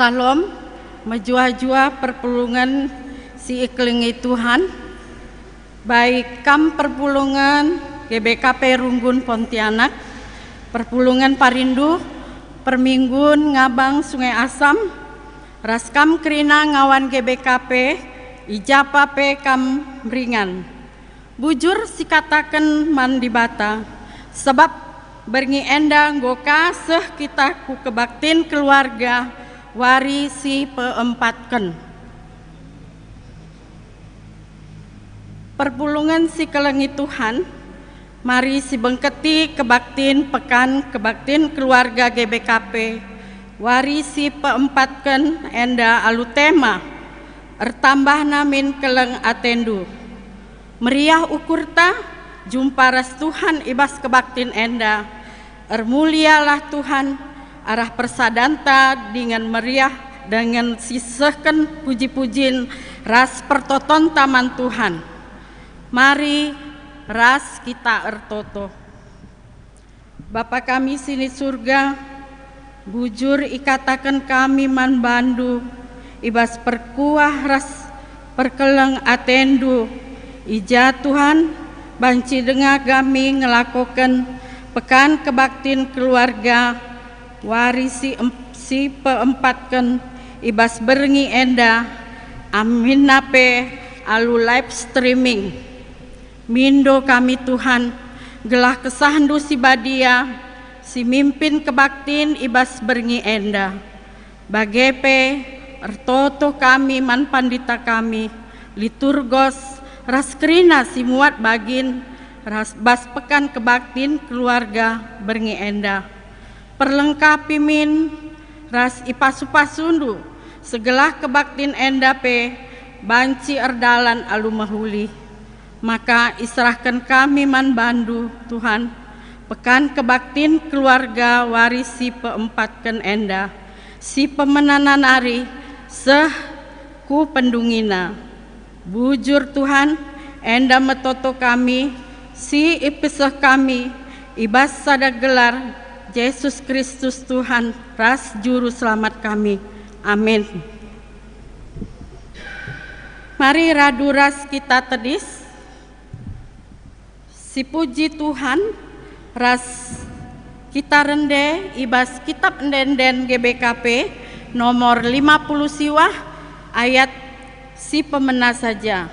Salam, majua-jua perpulungan si iklingi Tuhan, baik kam perpulungan GBKP Runggun Pontianak, perpulungan Parindu, perminggun Ngabang Sungai Asam, raskam Krina ngawan GBKP, ijapa pe kam ringan. Bujur sikataken mandibata, sebab berngi enda nggoka seh kita ku kebaktin keluarga wari si peempatken. Perpulungan si kelengi Tuhan, mari si bengketi kebaktin pekan kebaktin keluarga GBKP wari si peempatken enda alu tema ertambah namin keleng atendu. Meriah ukurta jumpa ras Tuhan ibas kebaktin enda, ermulialah Tuhan arah persadanta dengan meriah dengan sisehken puji-pujin ras pertoton taman Tuhan. Mari ras kita ertoto. Bapa kami sini surga, bujur ikatakan kami man bandu, ibas perkuah ras perkeleng atendu, ija Tuhan banci dengar kami ngelakokan pekan kebaktin keluarga warisi si peempatkan ibas berengi enda amin nape alu live streaming mindo kami Tuhan gelah kesahandu si badia si mimpin kebaktin ibas berengi enda bagepe ertoto kami man pandita kami liturgos raskrina si muat bagin ras bas pekan kebaktin keluarga berengi enda perlengkapi min ras ipasupasundu segelah kebaktin enda pe banci erdalan alu mahuli, maka israhkan kami man bandu Tuhan pekan kebaktin keluarga warisi peempatkan enda si pemenanan ari seh ku pendungina bujur Tuhan enda metoto kami si ipeseh kami ibas sada gelar Yesus Kristus Tuhan ras juru selamat kami. Amin. Mari radu ras kita tedis si puji Tuhan ras kita rende ibas kitab enden GBKP nomor 50 siwah ayat si pemena saja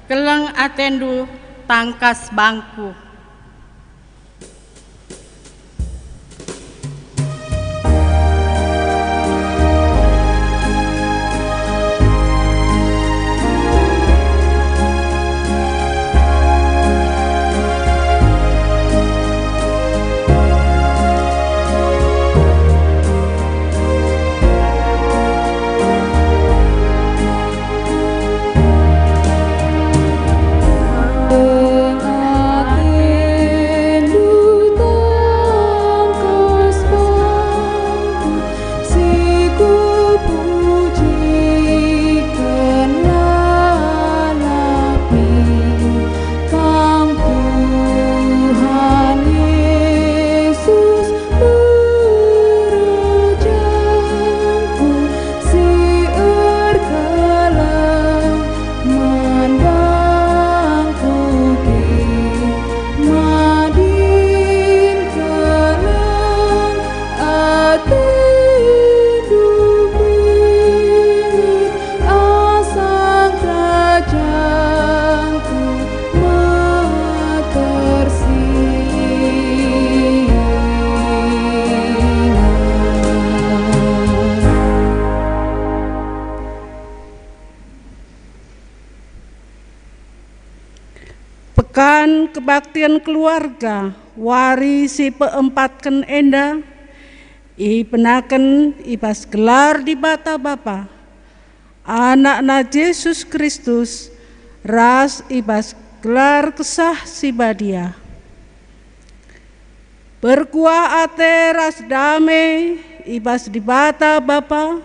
keleng atendu tangkas bangku. Pekan kebaktian keluarga warisi peempatkan enda ipenaken ibas gelar di bata Bapa anakna Yesus Kristus ras ibas gelar kesah si badia berkuah ate ras damai ibas di bata Bapa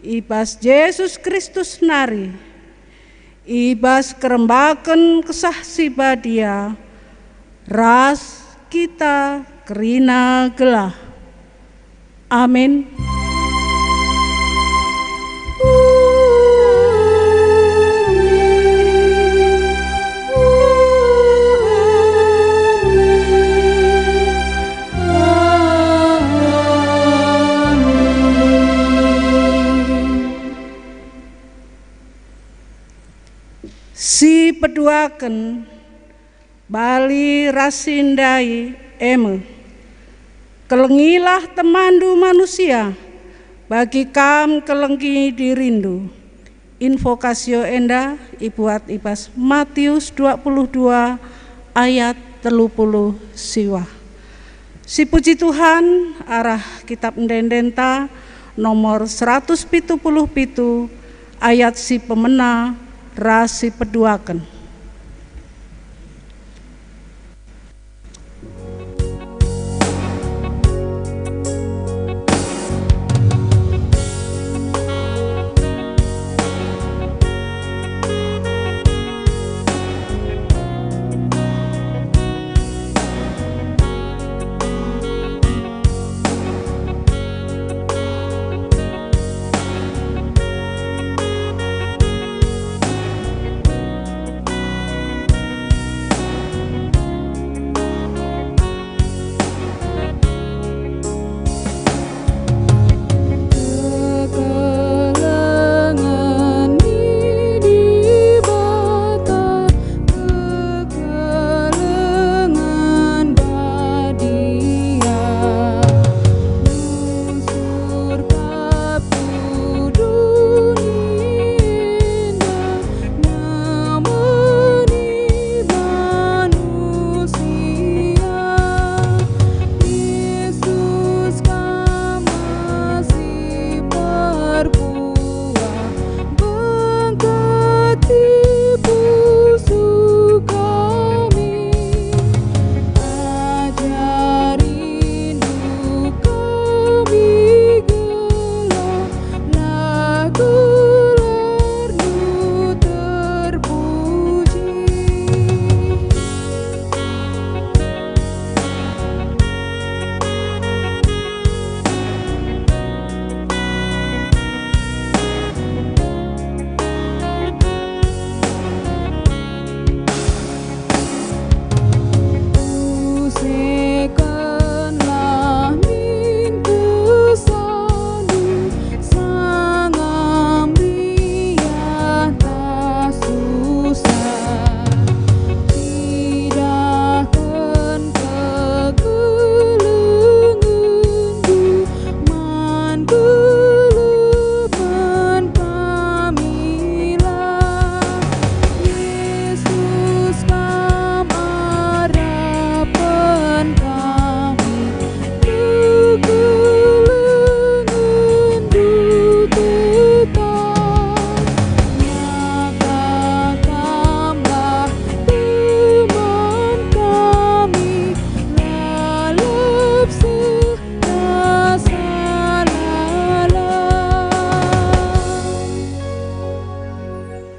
ibas Yesus Kristus nari ibas kerembaken kesah si badia ras kita kerina gelah. Amin. peduaken bali rasindai eme. Kelengilah temandu manusia, bagi kam kelengki dirindu. Invokasio enda ibuat ibas Matius 22 ayat 30 siwa. Si puji Tuhan arah kitab ndendenta nomor 177 ayat si pemena rasi peduaken.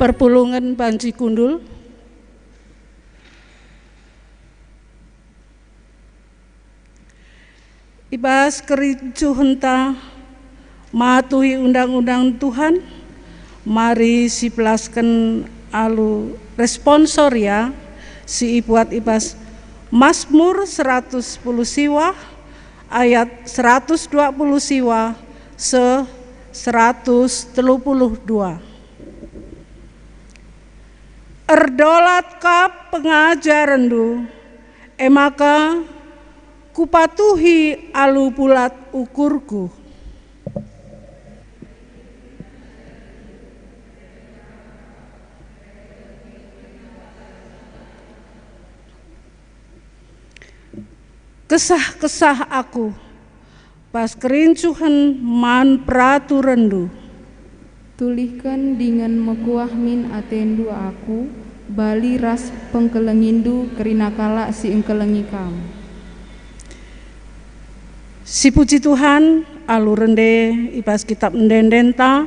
Perpulungan Panji Kundul. Ibas kerincu henta matuhi undang-undang Tuhan, mari si pelaskan alu responsoria si ibuat ibas Mazmur 110 siwa ayat 120 siwa se 132. Erdolat kap pengajarandu, emaka kupatuhi alu bulat ukurku. Kesah-kesah aku, pas kerincuhan man peraturandu. Tulihkan dengan mekuah min atendu aku, bali ras pengkelengindu kerinakala si engkelengi kamu. Si puji Tuhan alu rende ibas kitab ndendenta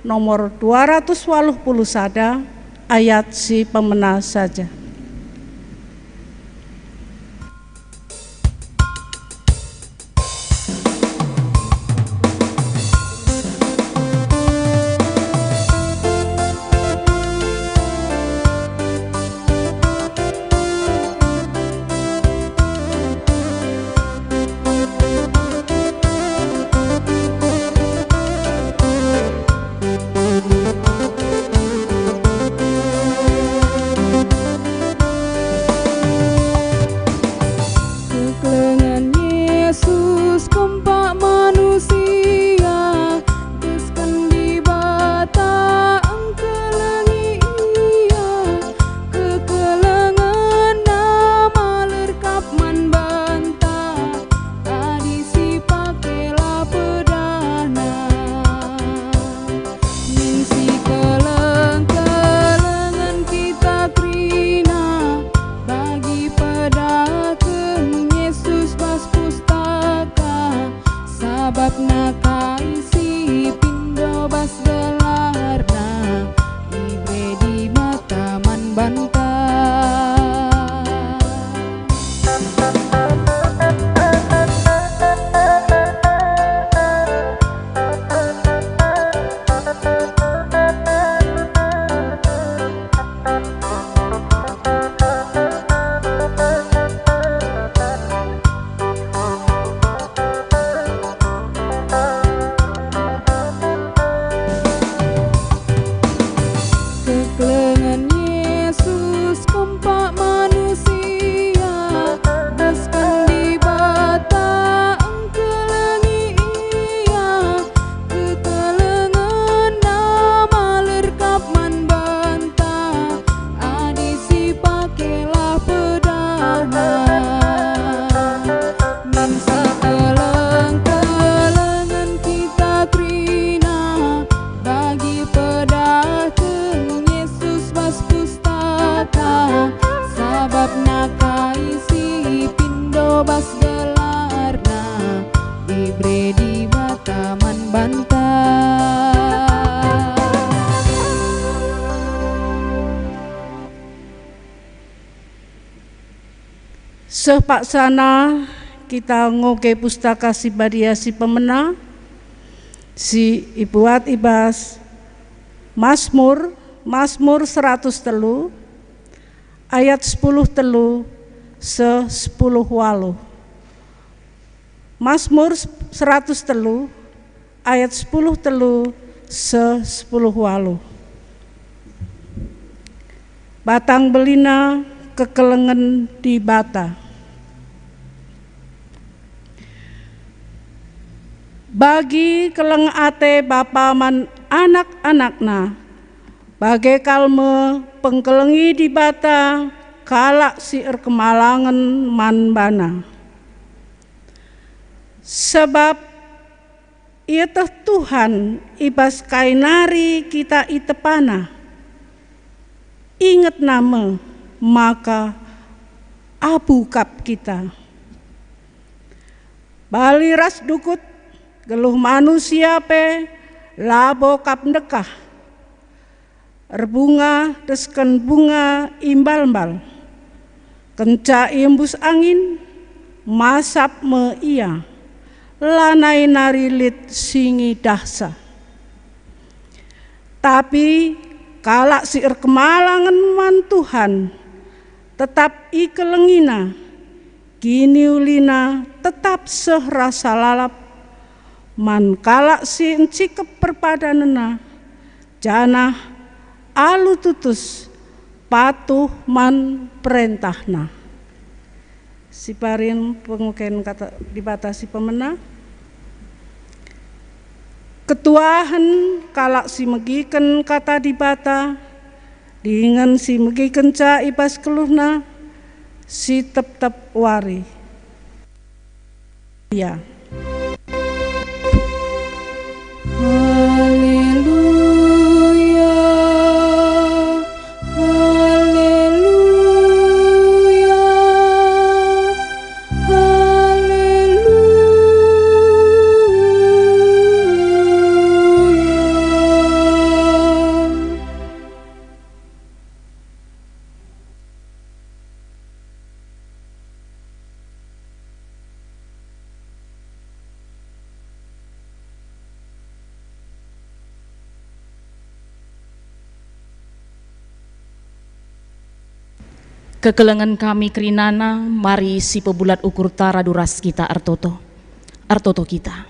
nomor 280 sada ayat si pemena saja. Sepaksana kita ngoge pustaka si badia si pemena, si ibuat ibas Mazmur 100 telu ayat 10 telu se 10 walu. Mazmur 100 telu ayat 10 telu se 10 walu. Batang belina kekelengen di bata. Bagi keleng ate bapa man anak-anakna, bagai kalme pengkelengi di bata kalak si kemalangan man bana. Sebab ia teh Tuhan ibas kainari kita itepana, ingat nama maka abu kap kita. Bali ras dukut geluh manusia pe labo kap nekah, erbunga desken bunga imbal-mbal, kenca imbus angin masap me ia, lanai narilit singi dahsa. Tapi kalak si kemalangan man Tuhan tetap ikelengina, gini ulina tetap sehrasa lalap, man kalak si encikep perpadanena janah alu tutus patuh man perintahna. Siparin penguken kata dibatasi pemena. Ketuahan kalak si megiken kata dibata, dengan si megiken ca ibas keluhna si tep-tep wari. Ya. Kekelengan kami kerinana, mari si pebulat ukur tara duras kita artoto kita.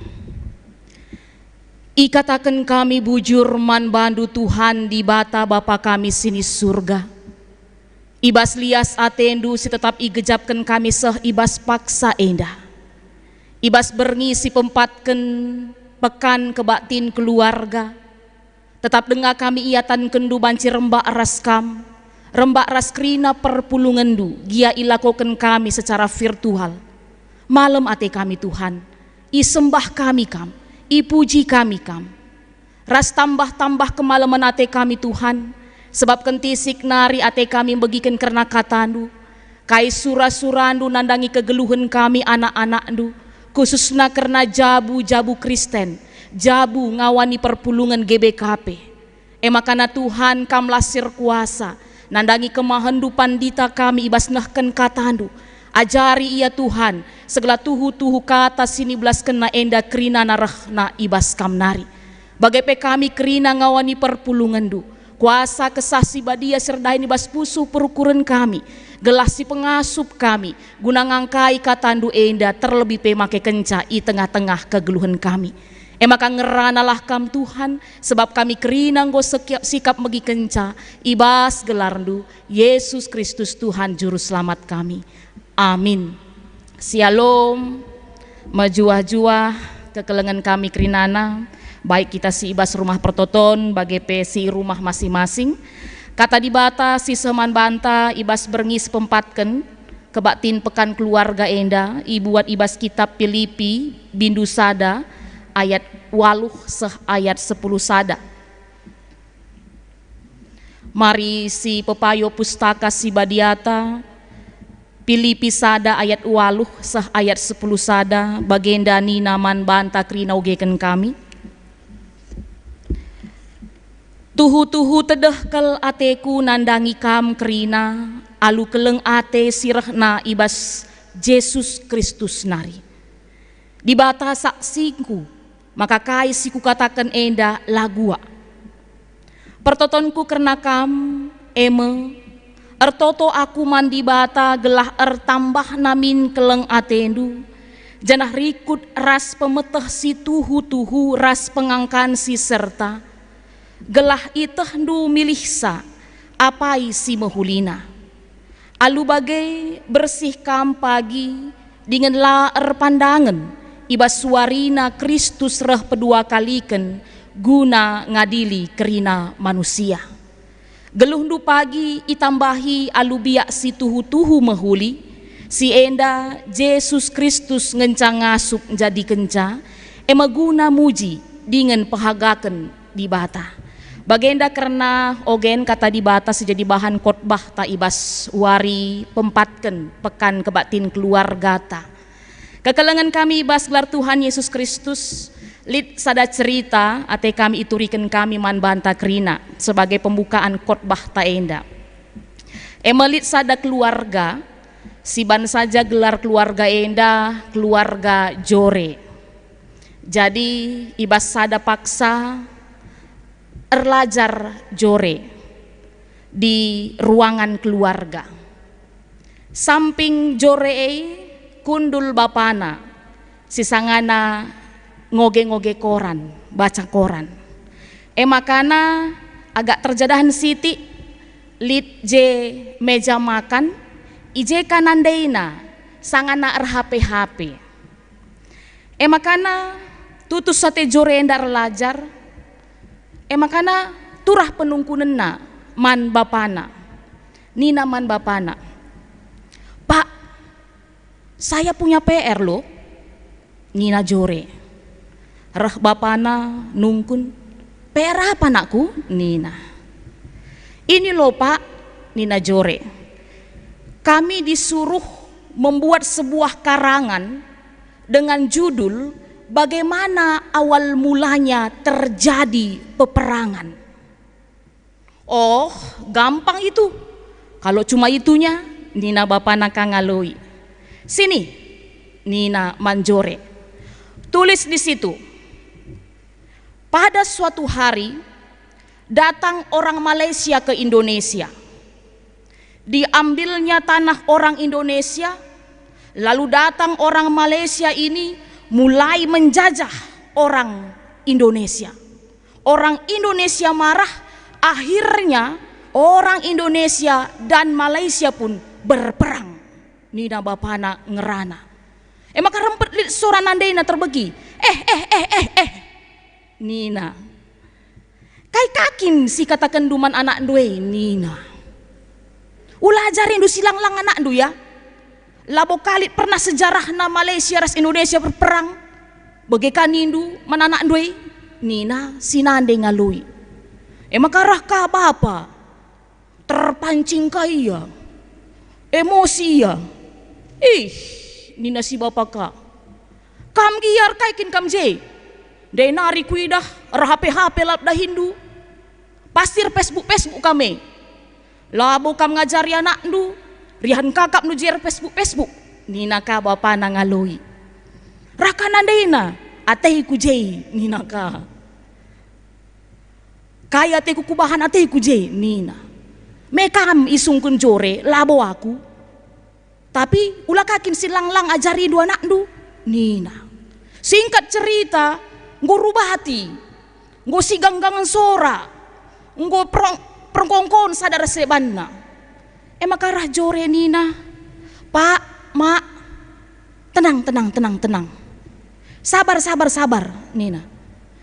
Ikatakan kami bujur man bandu Tuhan di bata Bapa kami sini surga. Ibas lias atendu si tetap igejapkan kami seh ibas paksa endah. Ibas berngi si pempatkan pekan kebatin keluarga. Tetap dengar kami iatan kendu banci rembak raskam. Rembak raskrina perpulungendu, gia ilakokan kami secara virtual. Malam ate kami Tuhan, isembah kami kam, ipuji kami kam. Ras tambah-tambah kemalaman ate kami Tuhan, sebab kentisik nari ate kami begiken karena katandu. Kai surah-surandu nandangi kegeluhan kami anak-anakdu, khususna karena jabu-jabu Kristen, jabu ngawani perpulungan GBKP. Emakana Tuhan kam lasir kuasa, nandangi kemahandu pandita kami ibas nahken katandu, ajari ia Tuhan segala tuhu-tuhu kata sini belas kena enda krina narahna ibas kamnari. Bagai pe kami krina ngawani perpulungandu, kuasa kesasi badia serdaini bas pusuh perukuran kami, gelas si pengasup kami, guna ngangkai katandu enda terlebih pe make kenca i tengah-tengah kegeluhan kami. Emaka ngeranalah kam Tuhan, sebab kami kerinang go sikap megi kenca, ibas gelarndu, Yesus Kristus Tuhan Juru Selamat kami. Amin. Shalom, majuah-juah kekelengan kami kerinana, baik kita si ibas rumah pertoton, bagai si rumah masing-masing. Kata dibata si seman banta, ibas berngi sepempatken, kebatin pekan keluarga enda, ibuat ibas kitab Filipi, bindu sada, ayat 8 ayat 10 sada. Mari si pepayo pustaka si badiata Filipi sada ayat 8 ayat 10 sada bagendani naman banta krina ugeken kami. Tuhu-tuhu tedehkel ateku nandangi kam krina, alu keleng ate sirahna ibas Yesus Kristus nari. Di bata saksingku, maka kai siku katakan enda lagua. Pertotonku karena kam, eme, ertoto aku mandi bata gelah tambah namin keleng atendu. Janah rikut ras pemeteh si tuhu ras pengangkan si serta. Gelah iteh ndu milih sa, apai si mehulina. Alu bagai bersih kam pagi, dengan laer pandangan, ibas suarina Kristus reh pedua kaliken, guna ngadili kerina manusia. Geluh ndu pagi itambahi alubiak si tuhu mehuli, si enda Yesus Kristus ngencang ngasup jadi kenca, emaguna muji dengan pehagaken di bata. Bagenda karena ogen kata di bata sejadi bahan khotbah ta ibas wari pempatken pekan kebatin keluarga ta. Kekelengan kami ibas gelar Tuhan Yesus Kristus, lid sada cerita ate kami iturikan kami man banta kerina sebagai pembukaan khotbah ta enda. Emelit sada keluarga, siban saja gelar keluarga enda, keluarga Jore. Jadi ibas sada paksa erlajar Jore di ruangan keluarga. Samping Jore kundul bapana, sisangana ngoge-ngoge koran, baca koran. Makana agak terjadahan siti lit je meja makan, ije kanandaina sangana HP. Makana tutus sate Jore endar lajar. Makana turah penungkunenna man bapana, nina man bapana. Pak, saya punya PR loh, nina Jore. Reh bapana nungkun, PR apa nakku? Nina. Ini loh Pak, nina Jore. Kami disuruh membuat sebuah karangan dengan judul bagaimana awal mulanya terjadi peperangan. Oh, gampang itu. Kalau cuma itunya, nina bapana kangaloi. Sini, nina Manjore. Tulis di situ. Pada suatu hari datang orang Malaysia ke Indonesia. Diambilnya tanah orang Indonesia, lalu datang orang Malaysia ini mulai menjajah orang Indonesia. Orang Indonesia marah, akhirnya orang Indonesia dan Malaysia pun berperang. Nina bapana ngerana. Maka rempet suara nandaina terbegi. Nina. Kai kakin si katakan duman anak due Nina. Ulah ajarin du silang lang anak du ya. Labo kali pernah sejarah na Malaysia ras Indonesia berperang. Bagaikan nindu mananak due Nina sinande ngalui. Makarah ka bapa terpancing kaya emosi ya. Nina si bapa ka. Kam giar kaikin kam je. Dai nari kuidah HP lap dah Hindu. Pasir Facebook kami. Labo kam ngajari anak ndu. Rihan kakap nu jer Facebook. Nina ka bapa nangaloi. Rakanan deina atei ku je nina ka. Kaya te kukubahan atei ku je nina. Mekam isungkun Jore labo aku. Tapi ulah kakin silang-lang ajari dua anak ndu nina. Singkat cerita, nggo rubah hati, nggo siganggangan sora, nggo perongkongkon sadar sebanna. Makarah Jore nina, Pak, Mak, tenang. Sabar nina.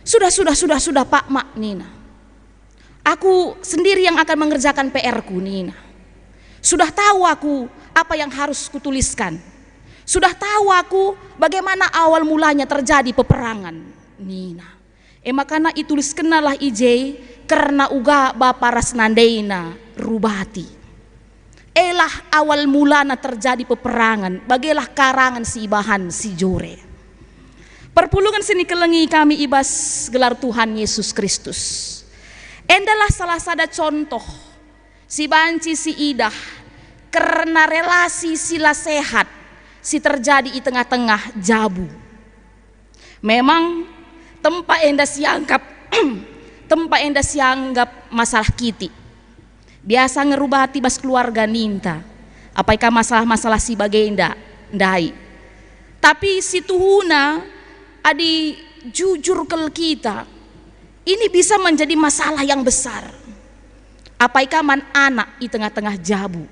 Sudah Pak, Mak nina. Aku sendiri yang akan mengerjakan PR-ku nina. Sudah tahu aku apa yang harus kutuliskan. Sudah tahu aku bagaimana awal mulanya terjadi peperangan. Nina. Makana itulis kenalah ije karena uga bapa rasnandeina rubati. Elah awal mulana terjadi peperangan. Bagilah karangan si ibahan si Jore. Perpulungan sini kelengi kami ibas gelar Tuhan Yesus Kristus. Endalah salah sada contoh si banci si idah karena relasi sila sehat si terjadi di tengah-tengah jabu. Memang tempat enda sianggap tempat enda sianggap masalah kiti. Biasa ngerubati bas keluarga ninta. Apakah masalah-masalah si bagenda ndai. Tapi si tuhuna adi jujur ke kita. Ini bisa menjadi masalah yang besar. Apakah man anak di tengah-tengah jabu.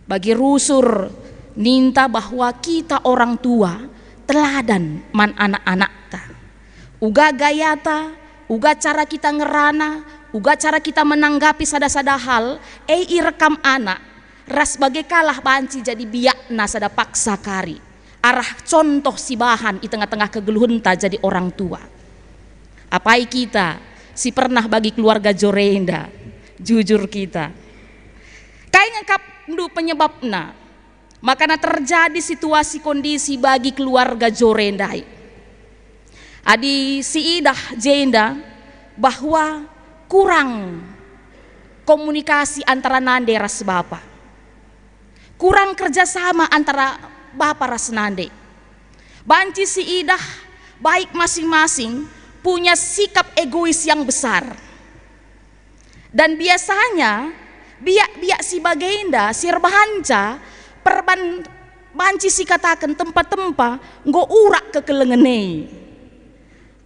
Bagi rusur ninta bahwa kita orang tua teladan man anak-anak ta. Uga gayata, uga cara kita ngerana, uga cara kita menanggapi sada-sada hal, irekam anak, ras bagai kalah banci jadi biakna sada paksa kari. Arah contoh si bahan di tengah-tengah kegeluhunta jadi orang tua. Apai kita si pernah bagi keluarga jorenda, jujur kita. Kayaknya kap ndu penyebabna, makanya terjadi situasi kondisi bagi keluarga jorendai. Adi si idah jenda bahwa kurang komunikasi antara nande ras bapa, kurang kerjasama antara bapa ras nande. Banci si idah baik masing-masing punya sikap egois yang besar. Dan biasanya biak-biak si bagenda, si rebahanca, perban banci si katakan tempat-tempat nggo urak ke kelengene.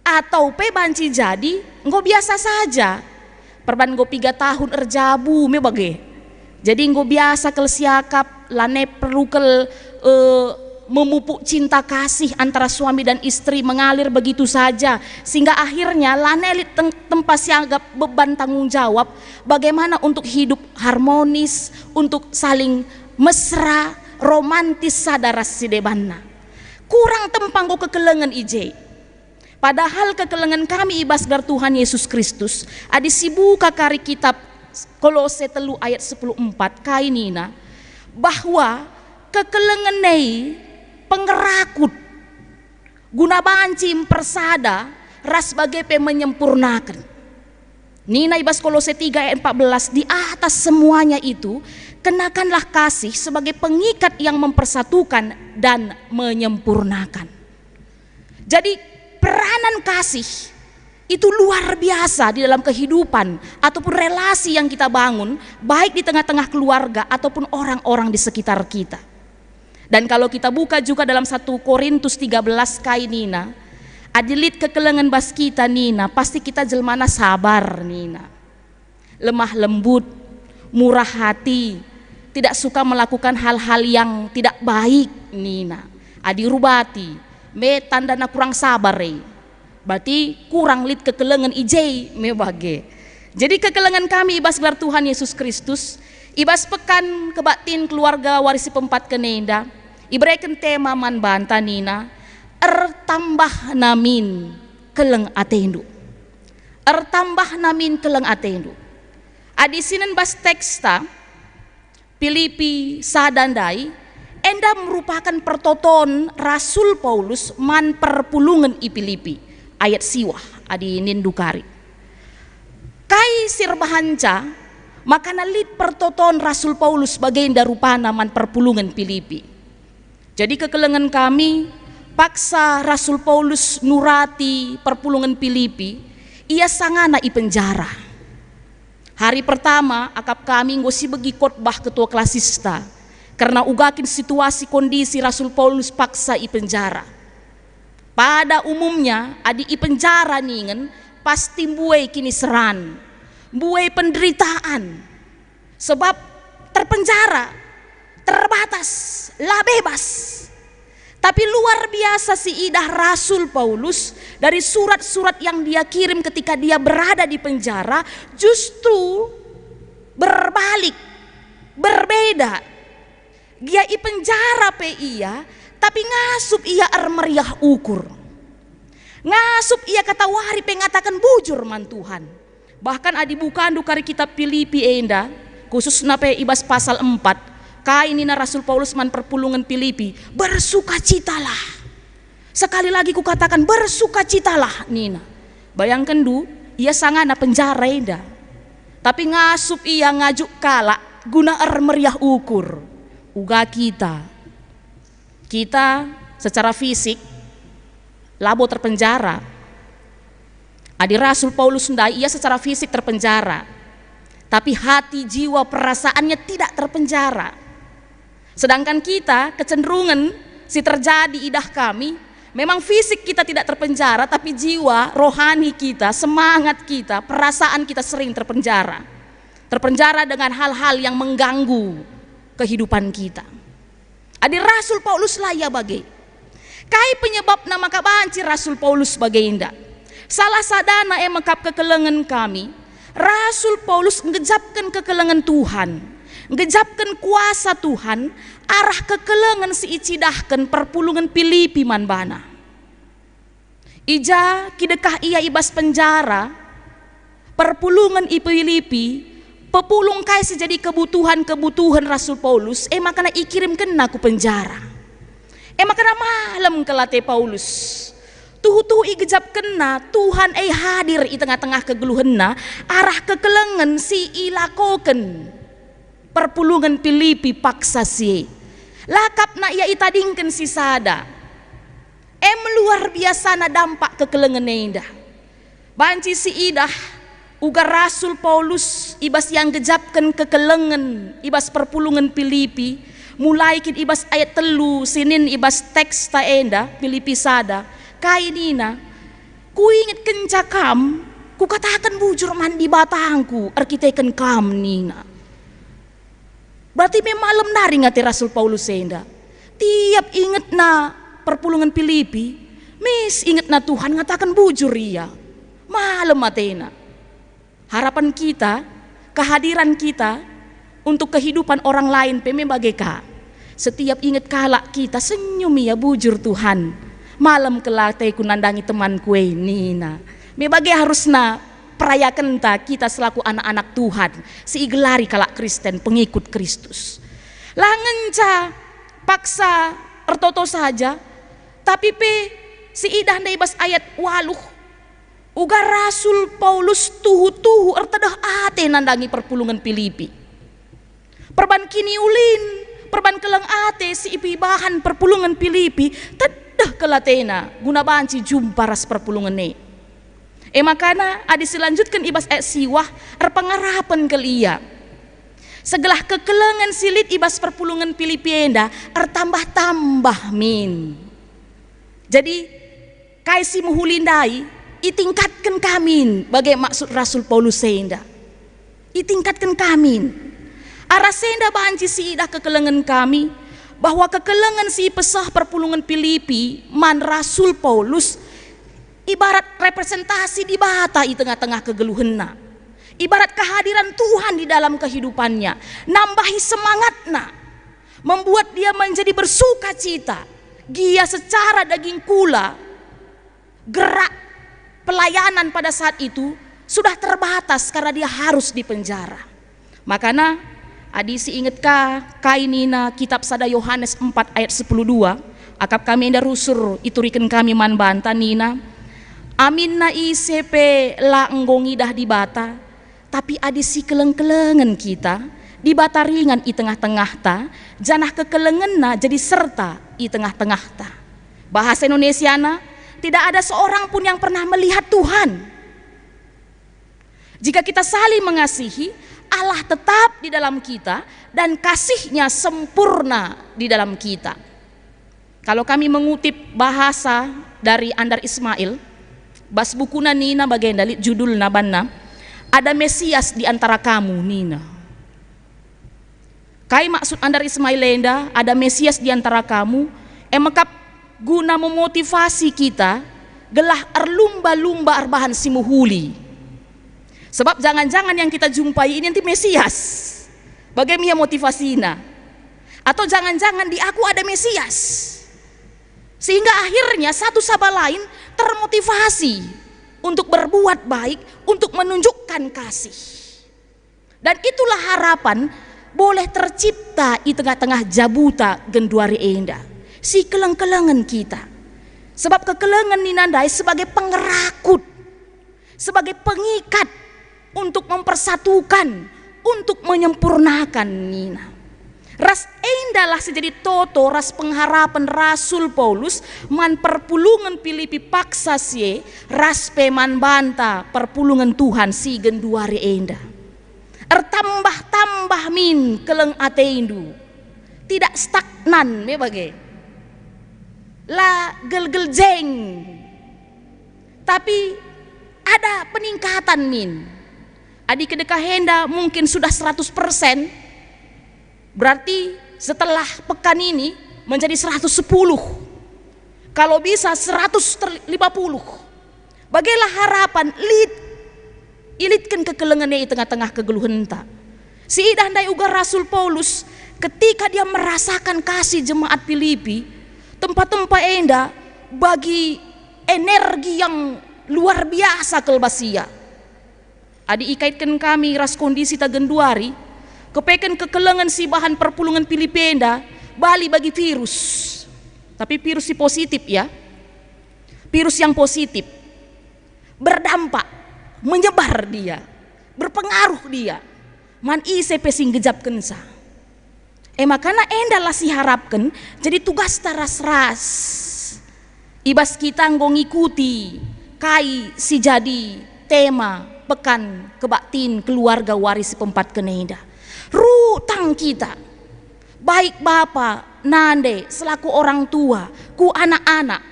Atau pe banci jadi nggo biasa saja. Perban nggo 3 tahun erjabu me bage. Jadi nggo biasa kel siakap lane perlu kel memupuk cinta kasih antara suami dan istri mengalir begitu saja, sehingga akhirnya lanelit tempat sianggap beban tanggung jawab bagaimana untuk hidup harmonis, untuk saling mesra, romantis sadara sidebanna. Kurang tempang go kekelengan ije. Padahal kekelengan kami ibasgar Tuhan Yesus Kristus adi sibuka kari kitab Kolose 3 ayat 14 kainina bahwa kekelengan nei pengerakut guna banci persada ras bagai menyempurnakan. Nina ibas Kolose 3 ayat 14, di atas semuanya itu kenakanlah kasih sebagai pengikat yang mempersatukan dan menyempurnakan. Jadi peranan kasih itu luar biasa di dalam kehidupan ataupun relasi yang kita bangun baik di tengah-tengah keluarga ataupun orang-orang di sekitar kita. Dan kalau kita buka juga dalam 1 Korintus 13 kainina, adilit kekelengan bas kita nina, pasti kita jelmana sabar nina. Lemah lembut, murah hati, tidak suka melakukan hal-hal yang tidak baik nina. Adi rubati, me tandana kurang sabar berarti kurang lit kekelengan ijai me bage. Jadi kekelengan kami ibas gelar Tuhan Yesus Kristus, ibas pekan kebaktin keluarga warisi pempat kenenda, ibreken tema man banta nina, tambah namin keleng atendu. Tambah namin keleng atendu. Adi sinen bas teksta Filipi sadandai enda merupakan pertoton Rasul Paulus man perpulungan i Filipi ayat siwah adi nindukari. Kai sirbahanca maka nalit pertoton Rasul Paulus bagenda rupana man perpulungan Filipi. Jadi kekelengan kami paksa Rasul Paulus nurati perpulungan Filipi, ia sangana i penjara. Hari pertama akap kami ngosi begi khotbah ketua klasista karena ugakin situasi kondisi Rasul Paulus paksa i penjara. Pada umumnya adi i penjara ningen pasti buai kini seran, buai penderitaan, sebab terpenjara, terbatas, lah bebas. Tapi luar biasa si idah Rasul Paulus dari surat-surat yang dia kirim ketika dia berada di penjara justru berbalik, berbeda. Dia i penjara pe ia, tapi ngasup ia meriah ukur. Ngasup ia kata wari pengatakan bujur man Tuhan. Bahkan adi bukan dukari kitab Filipi enda, khusus nape ibas pasal 4. Kainina Rasul Paulus man perpulungan Filipi, bersukacitalah. Sekali lagi ku katakan bersukacitalah nina. Bayangkan du, ia sangana penjara enda. Tapi ngasup ia ngajuk kala guna meriah ukur. Uga kita. Kita secara fisik labo terpenjara. Adi Rasul Paulus ndai ia secara fisik terpenjara, tapi hati, jiwa, perasaannya tidak terpenjara. Sedangkan kita kecenderungan si terjadi idah kami, memang fisik kita tidak terpenjara, tapi jiwa, rohani kita, semangat kita, perasaan kita sering terpenjara. Terpenjara dengan hal-hal yang mengganggu kehidupan kita. Adi Rasul Paulus lah ya bagai. Kai penyebab nama kabanci Rasul Paulus bagai indah. Salah sadana mekap kekelengan kami. Rasul Paulus ngejapkan kekelengan Tuhan, ngejapkan kuasa Tuhan, arah kekelengan si icidahkan perpulungan Filipi manbana. Ija kidekah ia ibas penjara, perpulungan i Filipi, pepulung kai sejadi kebutuhan Rasul Paulus, makana ikirimkan aku penjara. Makana malam kelate Paulus. Tuhu igejap kena Tuhan hadir i tengah-tengah kegeluhenna, arah kekelengan si ilakoken perpulungan Filipi paksa si. Lakap na ia itadingken si sada. Luar biasa na dampak kekelengan indah. Banci si idah uga Rasul Paulus ibas yang gejapkan kekelengan ibas perpulungan Filipi, mulai kin ibas ayat 3 sinin ibas teks ta enda Filipi sada kainina ku inget kencakam ku katakan bujur man di batangku arkiteken kam nina. Berarti malam nari ngati Rasul Paulus enda tiap inget na perpulungan Filipi, mis inget na Tuhan ngatakan bujur ia malam matena. Harapan kita, kehadiran kita untuk kehidupan orang lain pemebageka. Setiap ingat kalak kita senyum ya bujur Tuhan. Malam kelak ku nandangi teman kue nina. Mebage harusna perayakan kita selaku anak-anak Tuhan. Si igelari kalak Kristen pengikut Kristus. Langenca paksa ertoto saja. Tapi si idah ndaibas ayat 8. Uga Rasul Paulus tuhu ertadah ate nandangi perpulungan Filipi. Perban kini ulin, perban keleng ate si ipibahan perpulungan Filipi, tedah kelatena guna banci jumpa ras perpulungan ne. Makana adi selanjutkan ibas siwah pengarapan kelia. Segelah kekelengan silit ibas perpulungan Filipi enda tambah-tambah min. Jadi kaisi muhulindai itingkatkan kami bagai maksud Rasul Paulus senda. Itingkatkan kami. Arah senda banci si idah kekelengan kami bahwa kekelengan si pesah perpulungan Filipi man Rasul Paulus ibarat representasi di bata di tengah-tengah kegeluhenna. Ibarat kehadiran Tuhan di dalam kehidupannya, nambahi semangatna, membuat dia menjadi bersuka cita. Dia secara daging kula gerak pelayanan pada saat itu sudah terbatas karena dia harus dipenjara. Makanya adisi inget kainina kitab sada Yohanes 4 ayat 10:2 akap kami enda rusur iturikan kami man banta nina amin na isepe la enggongidah di bata tapi adisi keleng-kelengan kita di bata ringan i tengah-tengah ta janah kekelengan na jadi serta i tengah-tengah ta. Bahasa Indonesiana tidak ada seorang pun yang pernah melihat Tuhan. Jika kita saling mengasihi, Allah tetap di dalam kita dan kasih-Nya sempurna di dalam kita. Kalau kami mengutip bahasa dari Andar Ismail, bas bukuna nina bagian dari judul nabanna, ada Mesias di antara kamu nina. Kai maksud Andar Ismail lenda, ada Mesias di antara kamu, mekap guna memotivasi kita gelah lumba-lumba arbahan simuhuli. Sebab jangan-jangan yang kita jumpai ini nanti Mesias. Bagaimana motivasinya? Atau jangan-jangan di aku ada Mesias. Sehingga akhirnya satu sama lain termotivasi untuk berbuat baik, untuk menunjukkan kasih. Dan itulah harapan boleh tercipta di tengah-tengah jabuta genduari enda. Si keleng-kelengan kita. Sebab kekelengan ninandai sebagai pengerakut, sebagai pengikat untuk mempersatukan, untuk menyempurnakan nina. Ras endalah sejadi toto ras pengharapan Rasul Paulus man perpulungan Filipi paksa sie ras peman banta perpulungan Tuhan si genduari enda. Tambah min keleng ateindu. Tidak stagnan me bagai. La gel jeng. Tapi ada peningkatan min. Adi kedekahenda mungkin sudah 100%. Berarti setelah pekan ini menjadi 110. Kalau bisa 150. Bagailah harapan ilitkan kekelengannya di tengah-tengah kegeluhan ta. Si idah ndai uga Rasul Paulus ketika dia merasakan kasih jemaat Filipi, tempat-tempat enda bagi energi yang luar biasa kelbasia. Adi ikaitkan kami ras kondisi tagenduari kepeken kekelengan si bahan perpulungan Filipenda bali bagi virus. Tapi virus si positif ya. Virus yang positif. Berdampak, menyebar dia, berpengaruh dia. Man ise pesing gejap kensa. Makana endalah si harapkan jadi tugas taras-ras. Ibas kita ngikuti kai si jadi tema pekan kebaktin keluarga waris pempat keneda. Rutang kita, baik bapak, nande, selaku orang tua, ku anak-anak,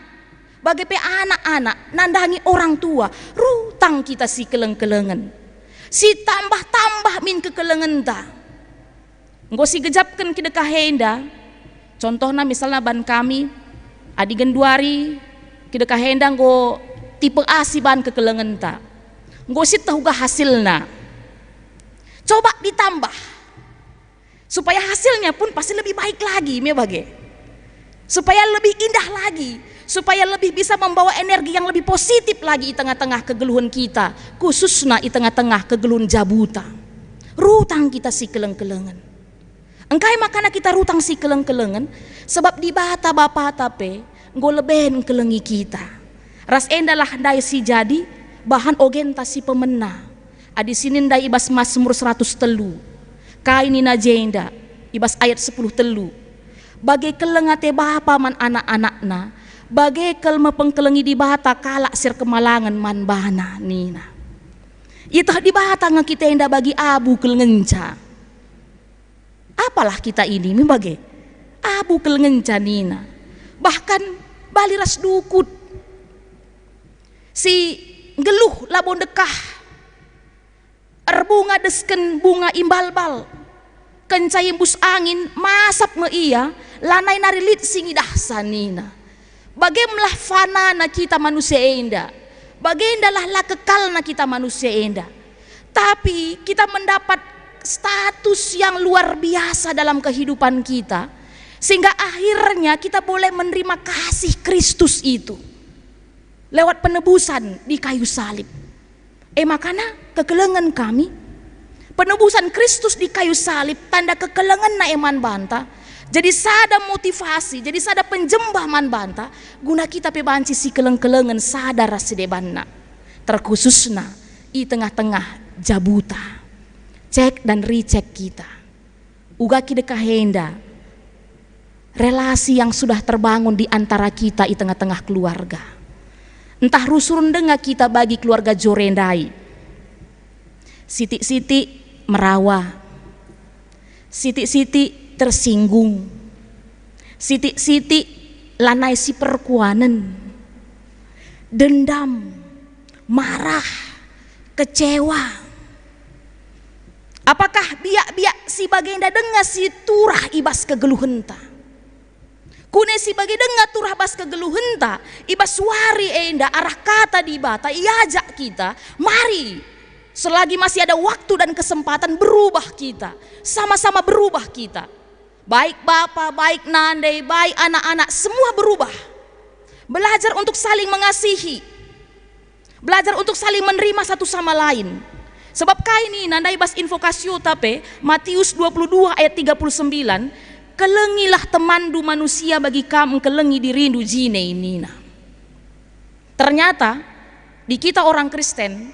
bagi anak-anak, nandangi orang tua, rutang kita si keleng-kelengan, si tambah-tambah min kekelengan ta, nggo si gejapkan kita kahenda, contohnya misalnya ban kami, adi genduari, kita kahenda nggo tipe A si ban kekelengan ta, nggo si tahu ga hasilna, coba ditambah. Supaya hasilnya pun pasti lebih baik lagi, supaya lebih indah lagi, supaya lebih bisa membawa energi yang lebih positif lagi di tengah-tengah kegeluhan kita, khususnya di tengah-tengah kegeluhan jabuta. Rutang kita si keleng-kelengan. Engkai makana kita rutang si keleng-kelengan, sebab di bata bapa tape nggo leben kelengi kita. Ras endalah dai si jadi bahan ogenta si pemena. Adi sinin dai ibas Mazmur 100 telu. Kaini najenda ibas ayat 10 telu. Bagai kelengate bapa man anak-anakna, bagai kelma pengkelengi di bata kalak sir kemalangan man bana nina. Itah di bata nga kita enda bagi abu kelengenca. Apalah kita ini bagai abu kelengenca nina. Bahkan baliras dukut si geluh labon dekah. Erbunga desken bunga imbalbal kencai embus angin masap me iya lanai narilit singidah sanina. Bagaimana fana na kita manusia enda, bagaimana lah kekal na kita manusia enda. Tapi kita mendapat status yang luar biasa dalam kehidupan kita, sehingga akhirnya kita boleh menerima kasih Kristus itu lewat penebusan di kayu salib. Makanya kekelengan kami, penebusan Kristus di kayu salib, tanda kekelengan na eman banta, jadi sada motivasi, jadi sada penjembah man banta, guna kita pebanci si keleng-kelengan sadar sedebanna, terkhususna i tengah-tengah jabuta, cek dan recheck kita, uga kita kahenda, relasi yang sudah terbangun di antara kita i tengah-tengah keluarga. Entah rusurun denga kita bagi keluarga jorendai. Siti-siti merawa. Siti-siti tersinggung. Siti-siti lanai si perkuanan. Dendam, marah, kecewa. Apakah biak-biak si bagenda denga si turah ibas kegeluhenta? Kune si bagi dengar turah bas kegeluhenta, ibas suari enda arah kata di bata, iajak kita, mari selagi masih ada waktu dan kesempatan berubah kita, sama-sama berubah kita. Baik bapak, baik nandai, baik anak-anak, semua berubah. Belajar untuk saling mengasihi, belajar untuk saling menerima satu sama lain. Sebab kaini nandai bas invokasio tape, Matius 22 ayat 39, kelengilah temandu manusia bagi kamu kelengi dirindu jine inina. Ternyata di kita orang Kristen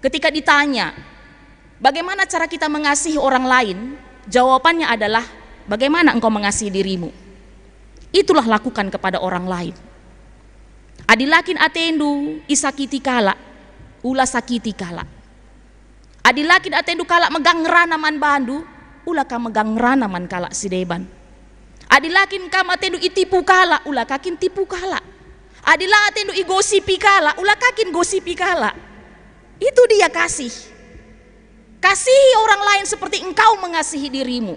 ketika ditanya bagaimana cara kita mengasihi orang lain, jawabannya adalah bagaimana engkau mengasihi dirimu? Itulah lakukan kepada orang lain. Adilakin atendu isakiti kala, ula sakiti kala. Adilakin atendu kala megang ngerana man bandu, ula ka megang ngerana man kala sideban. Adilakin kam atendu itipu kala, ula kakin tipu kala. Adila atendu igosipi kala, ula kakin gosipi kala. Itu dia kasih. Kasihi orang lain seperti engkau mengasihi dirimu.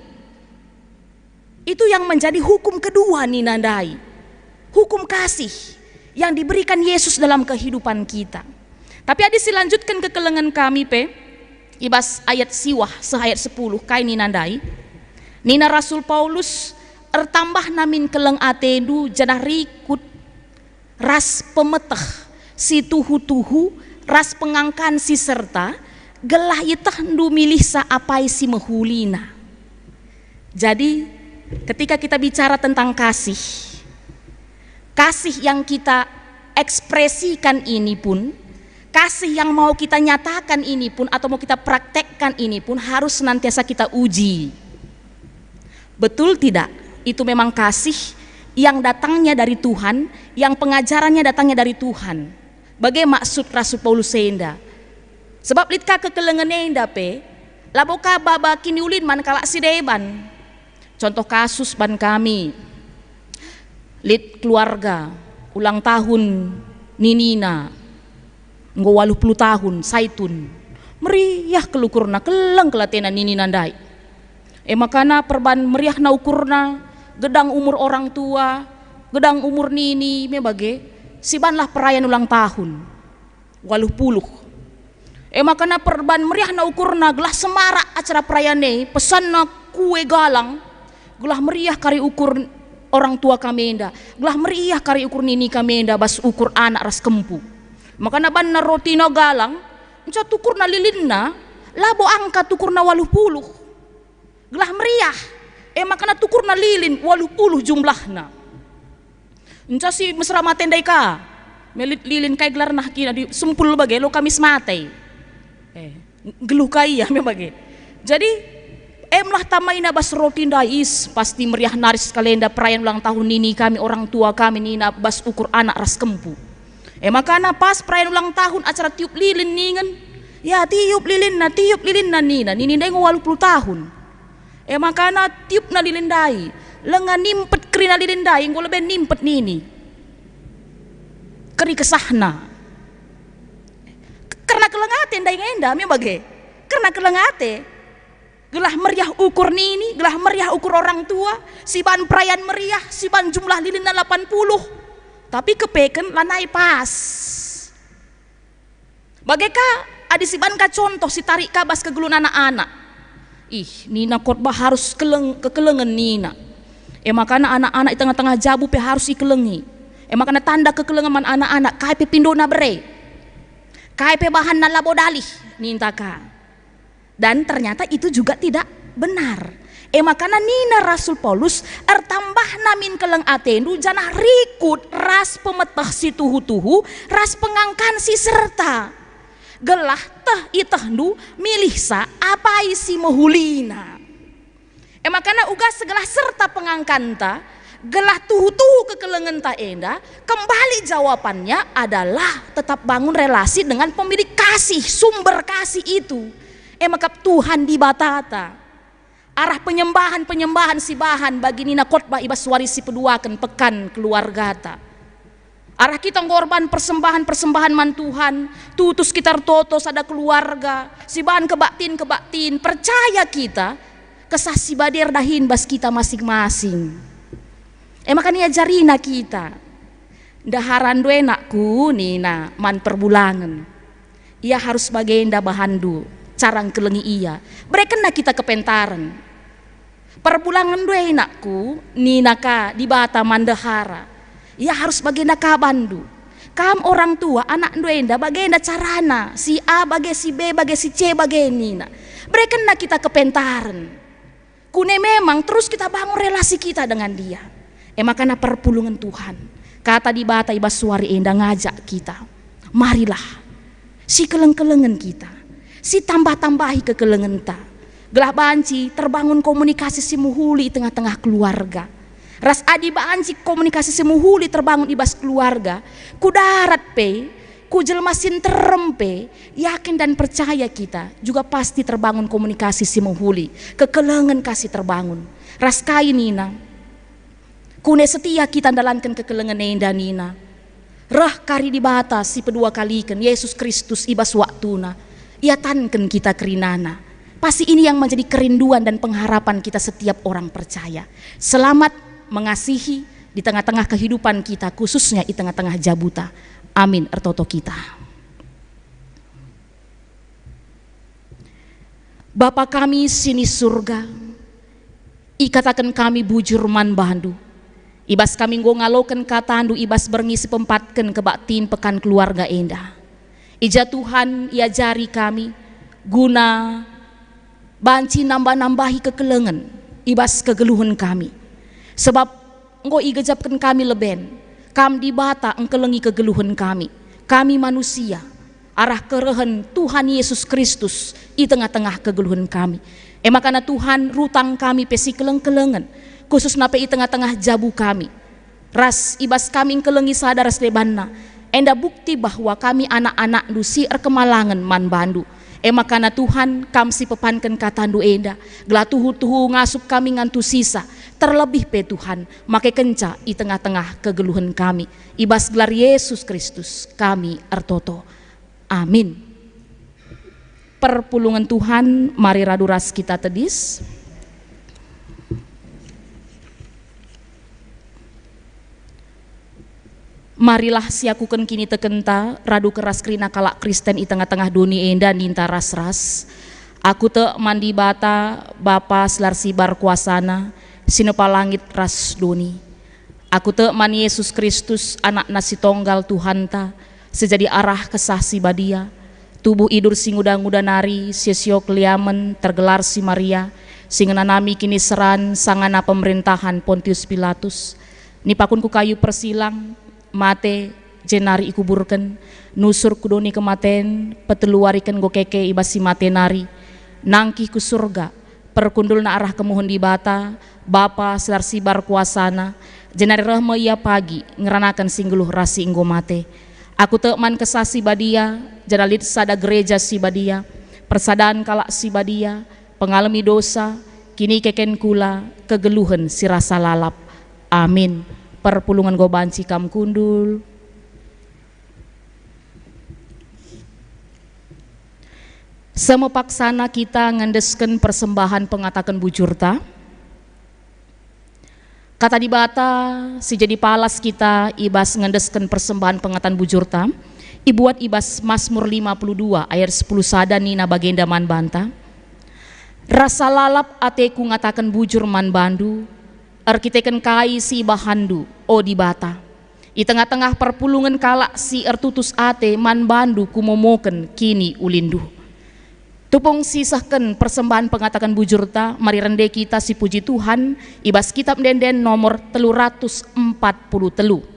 Itu yang menjadi hukum kedua ninandai. Hukum kasih yang diberikan Yesus dalam kehidupan kita. Tapi adis lanjutkan ke kelengan kami ibas ayat siwah seayat 10 kai ninandai. Nina Rasul Paulus ertambah namin keleng atedu janah rikut ras pemeteh si tuhu-tuhu ras pengangkan si serta gelah itah ndu milih sa apai si mehulina. Jadi ketika kita bicara tentang kasih yang kita ekspresikan ini pun, kasih yang mau kita nyatakan ini pun atau mau kita praktekkan ini pun harus senantiasa kita uji. Betul tidak? Itu memang kasih yang datangnya dari Tuhan, yang pengajarannya datangnya dari Tuhan. Bagaimana maksud Rasul Paulus senda? Sebab litka kekelengannya indah laboka baba kini ulin man kala sideban. Contoh kasus ban kami, lit keluarga, ulang tahun ninina, 80 tahun, saitun, meriah kelukurna, keleng kelatena ninina ndai. Makana perban meriah na ukurna, gedang umur orang tua, gedang umur nini, mebage, sibanlah perayaan ulang tahun, 80. Makana perban meriah na ukurna, gelah semarak acara perayaan pesan na kue galang, gelah meriah kari ukur orang tua kami enda, gelah meriah kari ukur nini kami enda bas ukur anak ras kempu. Makana ban na roti na galang, enca tukur na lilinna, labo angka tukur na 80. Gelah meriah, makana tukur na lilin 80 jumlahna. Enca si mesra matendai ka, melit lilin kai gelar nah kina di sempul bagai lo kamis matei. Geluh kai ya me bagai. Jadi emlah tamaina bas roti dais pasti meriah naris kalenda perayaan ulang tahun nini kami orang tua kami nina bas ukur anak ras kempu. Makana pas perayaan ulang tahun acara tiup lilin ningan, ya tiup lilin na nina nini dai 80 tahun. Makana tiup na lilin dai, lengan nimpet kerina lilin dai nggo lebe nimpet nini. Keri kesahna. Karena kelengate ndai ngenda me bage. Karena kelengate gelah meriah ukur nini, gelah meriah ukur orang tua, siban perayaan meriah, siban jumlah lilin 80. Tapi kepeken lanai pas. Bageka adi siban ka contoh si tarik kabas kegelun anak-anak. Nina khotbah harus kekelengan nina. Makana anak-anak di tengah-tengah jabu harus ikelengi. Makana tanda kekelengan anak-anak kai pindo na bere. Kai bahan na labo dalih nintaka. Dan ternyata itu juga tidak benar. Makana nina Rasul Paulus ertambah namin keleng atendu janah rikut ras pemetah si tuhu-tuhu ras pengangkan si serta gelah teh itahdu milih sa apai si mohulina. Makana uga segelah serta pengangkan ta gelah tuhu-tuhu kekelengan ta enda, kembali jawabannya adalah tetap bangun relasi dengan pemilik kasih, sumber kasih itu. Maka Tuhan di batata arah penyembahan si bahan bagi nina khotbah ibas warisi peduakan pekan keluarga ta. Arah kita ngorban persembahan man Tuhan, tutus kita totos ada keluarga, si bahan kebaktin, percaya kita kesah si badir dahin bas kita masing-masing. Makanya jarina kita daharan duenakku nina man perbulangan. Ia harus bagenda bahandu carang kelengi iya. Bereken kita kepentaran. Perbulangan dua enakku nina ka di bata mandahara. Ia harus bagenda kabandu. Kam orang tua anak duenda bagenda carana. Si A bage si B bage si C bage nina. Bereken kita kepentaran. Kune memang terus kita bangun relasi kita dengan dia. Makanya perpulungan Tuhan. Kata di bata ibas suari enda ngajak kita. Marilah si keleng-kelengan kita. Si tambah-tambahi kekelengan ta. Gelah banci terbangun komunikasi simuhuli tengah-tengah keluarga. Ras adi banci komunikasi simuhuli terbangun ibas keluarga. Ku darat pe, ku jelmasin terempe, yakin dan percaya kita juga pasti terbangun komunikasi simuhuli. Kekelengan kasih terbangun. Ras kai nina. Kune setia kita dalankan kekelengan nenda nina. Rah kari di batas si pedua kalikan Yesus Kristus ibas waktuna. Ia tanken kita kerinana. Pasti ini yang menjadi kerinduan dan pengharapan kita setiap orang percaya. Selamat mengasihi di tengah-tengah kehidupan kita, khususnya di tengah-tengah jabuta. Amin ertoto kita. Bapa kami sini surga, ikatakan kami bujur man bandu. Ibas kami ngaloken katandu ibas berngisi pempatkan kebaktin pekan keluarga endah. Ija Tuhan ia jari kami guna banci nambah-nambahi kekelengan ibas kegeluhan kami. Sebab engkau igejapkan kami leben, kam di bata engkelengi kegeluhan kami. Kami manusia, arah kerehen Tuhan Yesus Kristus di tengah-tengah kegeluhan kami. Makana Tuhan rutang kami pesi keleng-kelengan, khusus nape di tengah-tengah jabu kami. Ras ibas kami engkelengi sadar sedebanna, enda bukti bahwa kami anak-anak dusi erkemalangan man bandu. Makana Tuhan kamsi pepankan katandu enda, gelah tuhu-tuhu ngasup kami ngantu sisa, terlebih pe Tuhan, make kenca di tengah-tengah kegeluhan kami. Ibas gelar Yesus Kristus kami ertoto. Amin. Perpulungan Tuhan, mari raduras kita tedis. Marilah siakuken kini tekenta radu keras krina kalak Kristen i tengah-tengah dunia enda ninta ras-ras. Aku te mandi bata Bapa selar sibar kuasana sinepa langit ras doni. Aku te man Yesus Kristus anak nasi tonggal Tuhan ta sejadi arah kesah si badia. Tubuh idur singuda-nguda nari sesio keliamen tergelar si Maria singenanami kini seran sangana pemerintahan Pontius Pilatus. Nipakun ku kayu persilang mate jenari ikuburken nusur kudoni kematen peteluariken go keke ibasi mate nari nangki ku surga perkundul na arah kemuhun di bata Bapa selar sibar kuasana jenari rahma ia pagi ngeranakan singguluh rasi inggo mate. Aku teman kesasi badia jeralit sada gereja si badia persadaan kalak si badia pengalami dosa kini keken kula kegeluhan si rasa lalap. Amin. Perpulungan go banci kam kundul. Semepaksana kita ngendesken persembahan pengatakan bujurta. Kata di bata si jadi palas kita ibas ngendesken persembahan pengatan bujurta. Ibuat ibas Mazmur 52 ayat 10 sada nina bagenda man banta. Rasa lalap ateku ngatakan bujur man bandu. Arkiteken kai si bahandu o di bata. I tengah-tengah perpulungan kalak si ertutus ate man bandu kumomoken kini ulindu. Tupung sisahkan persembahan pengatakan bujurta, mari rende kita si puji Tuhan, ibas kitab denden nomor 343.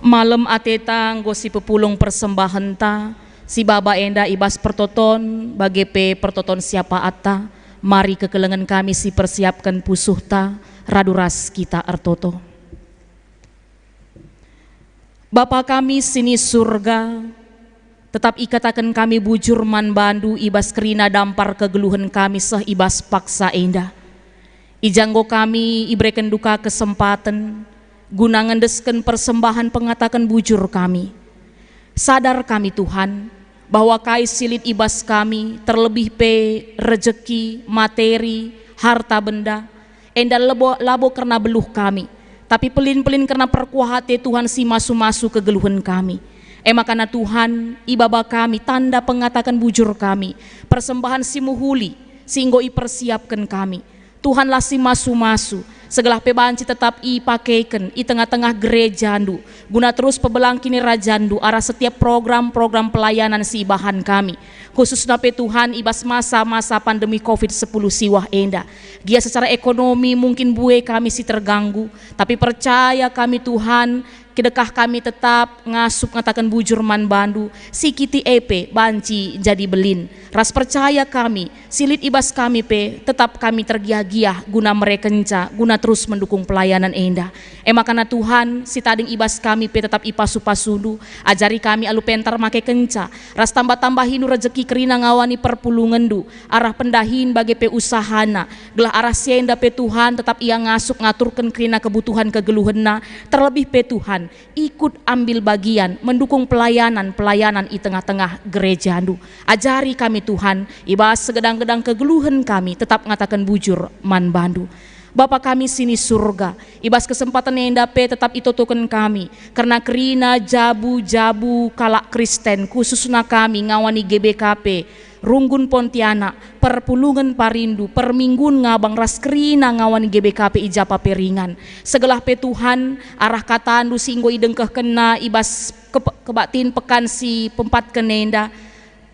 Malam ateta nggosi pepulung persembahan ta, si baba enda ibas pertoton, bagepe pertoton siapa ata, mari kekelengan kami si persiapkan pusuh ta, raduras kita artoto. Bapa kami sini surga, tetap ikatakan kami bujur man bandu ibas kerina dampar kegeluhan kami seh ibas paksa enda. Ijanggo kami ibreken duka kesempatan, guna ngendesken persembahan pengatakan bujur kami. Sadar kami Tuhan, bahwa kais silit ibas kami, terlebih pe rejeki, materi, harta benda, enda labo karena beluh kami, tapi pelin-pelin karena perkuah hati Tuhan si masu-masu kegeluhan kami. Makana Tuhan, ibaba kami, tanda pengatakan bujur kami, persembahan si muhuli, singgo ipersiapkan kami. Tuhanlah si masu-masu, segala pebanci tetap pakaikan i tengah-tengah gereja andu, guna terus pebelang kini rajandu arah setiap program-program pelayanan si ibahan kami, khusus nape Tuhan ibas masa-masa pandemi COVID-10 siwah enda. Dia secara ekonomi mungkin bue kami si terganggu, tapi percaya kami Tuhan, kedekah kami tetap ngasup ngatakan bujur man bandu, si kiti epe banci jadi belin. Ras percaya kami, silit ibas kami pe, tetap kami tergiah-giah guna merekenca, guna terus mendukung pelayanan enda. Makana Tuhan, si tading ibas kami pe tetap ipasu-pasudu, ajari kami alu pentar make kenca, ras tambah-tambahin rezeki kerina ngawani perpulungan du, arah pendahin bagi pe usahana, gelah arah sienda pe Tuhan tetap ia ngasup ngaturkan kerina kebutuhan kegeluhenna, terlebih pe Tuhan ikut ambil bagian mendukung pelayanan di tengah-tengah gereja andu. Ajari kami Tuhan, ibas segedang-gedang kegeluhan kami tetap ngatakan bujur man bandu. Bapa kami sini surga, ibas kesempatan yang dape tetap itotokan kami, karena kerina jabu-jabu kalak Kristen khususnya kami ngawani GBKP, Runggun Pontianak, Perpulungan Parindu, Perminggun ngabang ras kerina ngawani GBKP ijapa peringan. Segelah pe Tuhan, arah katandu singgo idengkeh kena ibas kebatin pekan si pempat kenenda,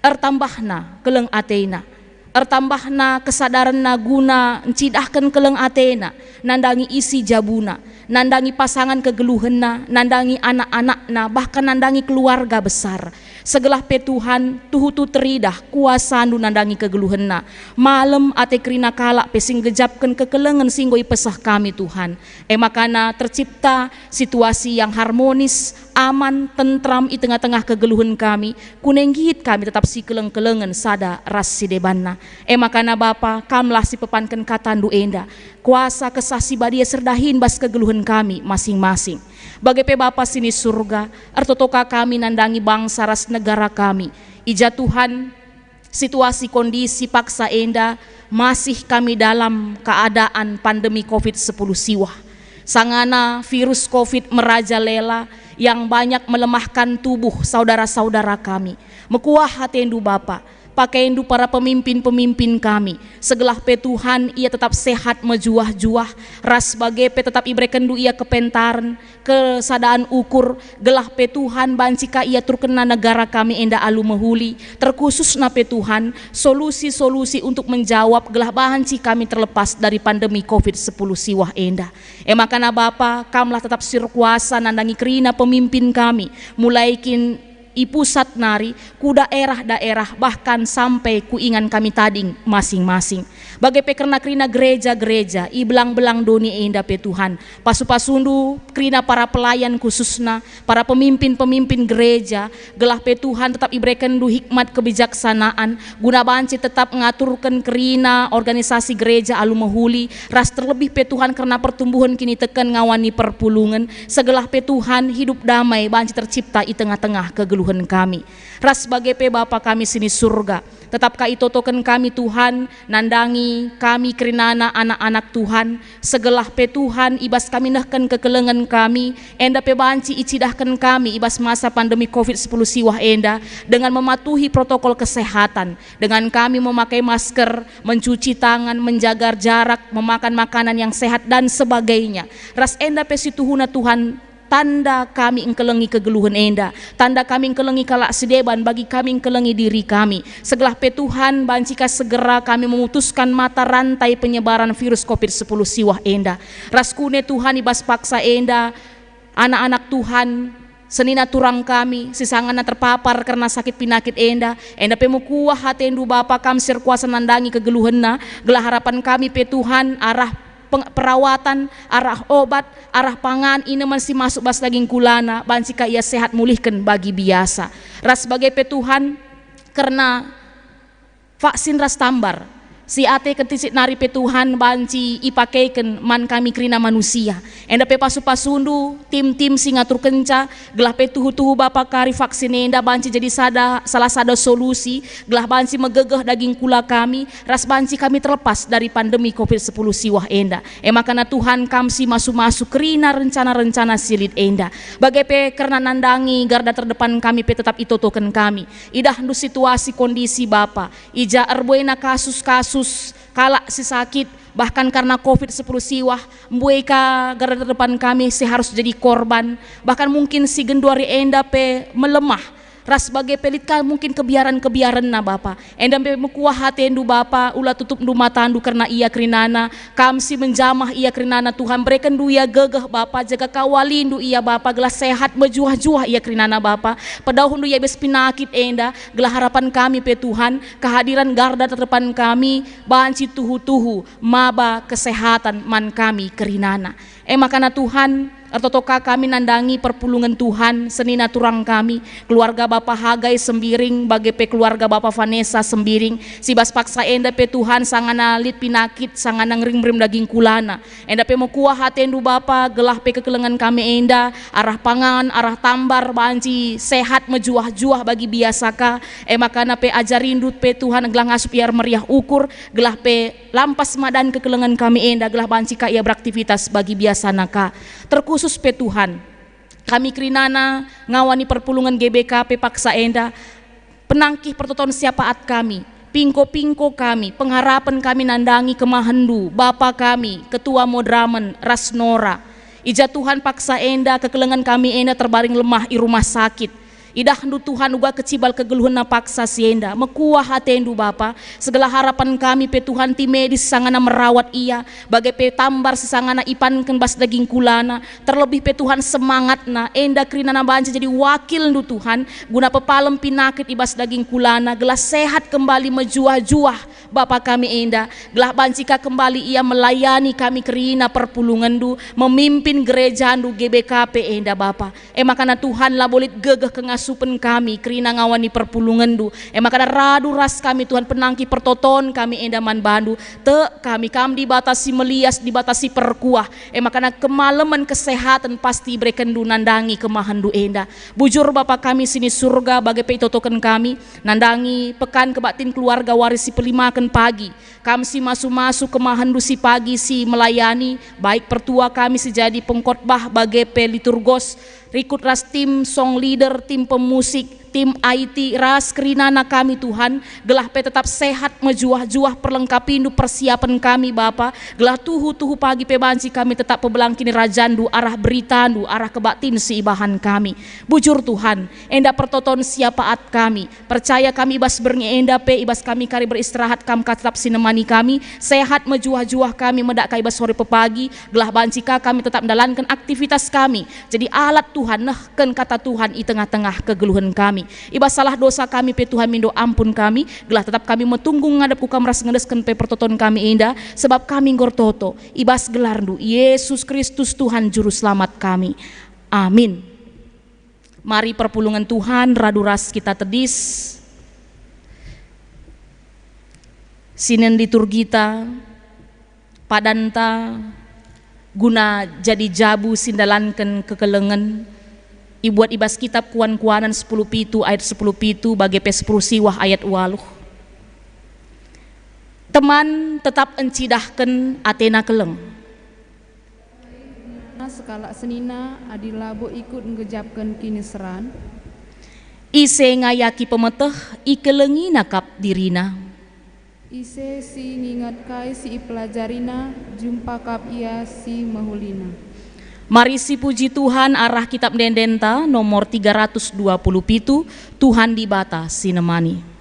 ertambahna keleng atena, ertambahna kesadaran guna encidahkan keleng atena, nandangi isi jabuna, nandangi pasangan kegeluhenna, nandangi anak-anakna, bahkan nandangi keluarga besar. Segelah pe Tuhan, tuhutu teridah kuasa andu nandangi kegeluhenna. Malam ate kerina kalak pe sing gejapkan kekelengan singgo ipesah kami Tuhan. Makana tercipta situasi yang harmonis, aman, tentram i tengah-tengah kegeluhan kami. Kunenggit kami tetap si keleng-kelengan sada ras si debanna. Makana Bapa, kamlah si pepankan katandu enda. Kuasa kesasi badia serdahin bas kegeluhan kami masing-masing. Bagai pe Bapa sini surga, artotoka kami nandangi bangsa ras negara kami. Ija Tuhan, situasi kondisi paksa enda, masih kami dalam keadaan pandemi COVID-10 siwah. Sangana virus COVID merajalela yang banyak melemahkan tubuh saudara-saudara kami. Mekuah hatendu Bapa, pakaiindu para pemimpin-pemimpin kami, segelah pe Tuhan ia tetap sehat mejuah-juah, ras bage pe tetap ibrekendu ia kepentaran, kesadaan ukur, gelah pe Tuhan bancika ia turkena negara kami enda alu mehuli, terkhusus na pe Tuhan, solusi-solusi untuk menjawab gelah banci kami terlepas dari pandemi COVID-10 siwah enda. Makana Bapa, kamlah tetap sirkuasa nandangi kerina pemimpin kami, mulai i pusat nari, ku daerah-daerah, bahkan sampai ku ingan kami tading masing-masing. Bagai pekerna kerina gereja-gereja, i belang-belang doni enda pe Tuhan, pasu-pasundu kerina para pelayan khususna, para pemimpin-pemimpin gereja, gelah pe Tuhan tetap ibrekan du hikmat kebijaksanaan, guna banci tetap ngaturkan kerina organisasi gereja alu mehuli, ras terlebih pe Tuhan karena pertumbuhan kini tekan ngawani perpulungan, segelah pe Tuhan hidup damai banci tercipta i tengah-tengah kegeluhan kami. Ras bage pe Bapa kami sini surga, tetap kaitotokan kami Tuhan, nandangi kami kerinana anak-anak Tuhan, segelah pe Tuhan ibas kami nahkan kekelengan kami, enda pe banci icidahkan kami ibas masa pandemi COVID-10 siwah enda, dengan mematuhi protokol kesehatan, dengan kami memakai masker, mencuci tangan, menjaga jarak, memakan makanan yang sehat dan sebagainya. Ras enda pe situhuna Tuhan, tanda kami engkelengi kegeluhan enda, tanda kami engkelengi kalak sedeban bagi kami engkelengi diri kami. Segelah pe Tuhan, bancika segera kami memutuskan mata rantai penyebaran virus COVID-10 siwah enda. Raskune Tuhan ibas paksa enda, anak-anak Tuhan senina turang kami, sisangana terpapar karena sakit penyakit enda pe mukuah hatendu Bapa kam sir kuasa nandangi kegeluhenna, gelah harapan kami pe Tuhan arah perawatan, arah obat, arah pangan ini masih masuk bas daging kulana, bansika ia sehat mulihkan bagi biasa. Ras sebagai pe Tuhan karena vaksin ras tambar, si ate ketisik nari pe Tuhan banci ipakeiken man kami krina manusia. Enda pe pasu-pasundu tim-tim singatur kenca gelah pe tuhu-tuhu Bapa kari vaksin enda banci jadi salah sada solusi gelah banci megegeh daging kula kami ras banci kami terlepas dari pandemi COVID-10 siwah enda. Makana Tuhan kamsi masu-masu krina rencana-rencana silit enda. Bagai pe karena nandangi garda terdepan kami pe tetap itotoken kami. Idah ndu situasi kondisi Bapa. Ija erbuena kasus-kasus kalak si sakit bahkan karena COVID-10 siwah mbueka garda terdepan kami si harus jadi korban, bahkan mungkin si genduari enda pe melemah ras sebagai pelitka mungkin kebiaran na Bapa enda pe mekuah hatendu Bapa ulah tutup ndu matandu karena ia krinana kamsi menjamah ia krinana Tuhan berikan du ia gegeh Bapa jaga kawalindu ia Bapa gelah sehat mejuah-juah ia krinana Bapa pedahun du ia bes pinakit enda gelah harapan kami pe Tuhan kehadiran garda terdepan kami banci tuhu-tuhu maba kesehatan man kami kerinana makana Tuhan Artotoka kami nandangi perpulungan Tuhan senina turang kami keluarga Bapa Hagai Sembiring bagi pe keluarga Bapa Vanessa Sembiring si bas paksa enda pe Tuhan sangana lit pinakit sangana ngring-ngring daging kulana enda pe mokuah hatendu Bapa gelah pe kekelengan kami enda arah pangan arah tambar banci sehat mejuah-juah bagi biasaka makana pe ajarindu pe Tuhan gelah ngasup iar meriah ukur gelah pe lampas madan kekelengan kami enda gelah banci ka ia beraktivitas bagi biasa naka terkhusus pe Tuhan kami krinana ngawani perpulungan GBKP paksa enda penangkih pertoton siapaat kami pingko-pingko kami pengharapan kami nandangi kemahendu Bapa kami ketua Modramen Rasnora ija Tuhan paksa enda kekelengan kami enda terbaring lemah i rumah sakit idah ndu Tuhan uga kecibal kegeluhna paksa sienda mekuah hatendu Bapa segala harapan kami pe Tuhan ti medis sangana merawat ia bagai pe tambar sesangana ipanken bas daging kulana terlebih pe Tuhan semangatna enda krinana banci jadi wakil ndu Tuhan guna pepalem pinakit ibas daging kulana gelah sehat kembali mejuah-juah Bapa kami enda gelah bancika kembali ia melayani kami krina perpulungan ndu memimpin gereja ndu GBKP enda Bapa makana Tuhan lah bolit gegeh kengasupen kami krina ngawani perpulungan ndu makana radu ras kami Tuhan penangki pertoton kami enda man bandu te kami dibatasi melias dibatasi perkuah makana kemaleman kesehatan pasti berikan du nandangi kemahandu enda bujur Bapa kami sini surga bagai pe itotoken kami nandangi pekan kebatin keluarga warisi pelimakan pagi kami si masu-masu kemahandu si pagi si melayani baik pertua kami si jadi pengkhotbah bagai pe liturgos rikut ras tim song leader tim pemusik tim IT ras kerinana kami Tuhan gelah pe tetap sehat mejuah-juah perlengkapindu persiapan kami Bapa gelah tuhu-tuhu pagi pe banci kami tetap pebelangkini rajandu arah beritandu arah kebatin si ibahan kami bujur Tuhan enda pertoton siapaat kami percaya kami ibas berngi enda pe ibas kami kari beristirahat kam tetap sinemani kami sehat mejuah-juah kami medak ka ibas sore pepagi gelah bancika kami tetap mendalankan aktivitas kami jadi alat Tuhan nehken kata Tuhan i tengah-tengah kegeluhan kami ibas salah dosa kami pe Tuhan mindo ampun kami gelah tetap kami metunggu ngadep ku kamras ngedesken pe pertoton kami indah sebab kami ngortoto ibas gelarndu Yesus Kristus Tuhan juru selamat kami amin. Mari perpulungan Tuhan radu ras kita tedis sinen liturgita padanta guna jadi jabu sindalanken kekelengan ibuat ibas kitab kuan-kuanan 10 pitu ayat 10 pitu bagi pe 10 siwah ayat 8 teman tetap encidahken atena keleng sekala senina adilabo ikut ngejapkan kini seran ise ngayaki pemeteh ikelengi nakap dirina ise si ngingat kai si ipelajarina jumpa kap ia si mahulina. Mari si puji Tuhan arah kitab Dendenta nomor 327 Tuhan di bata sinemani.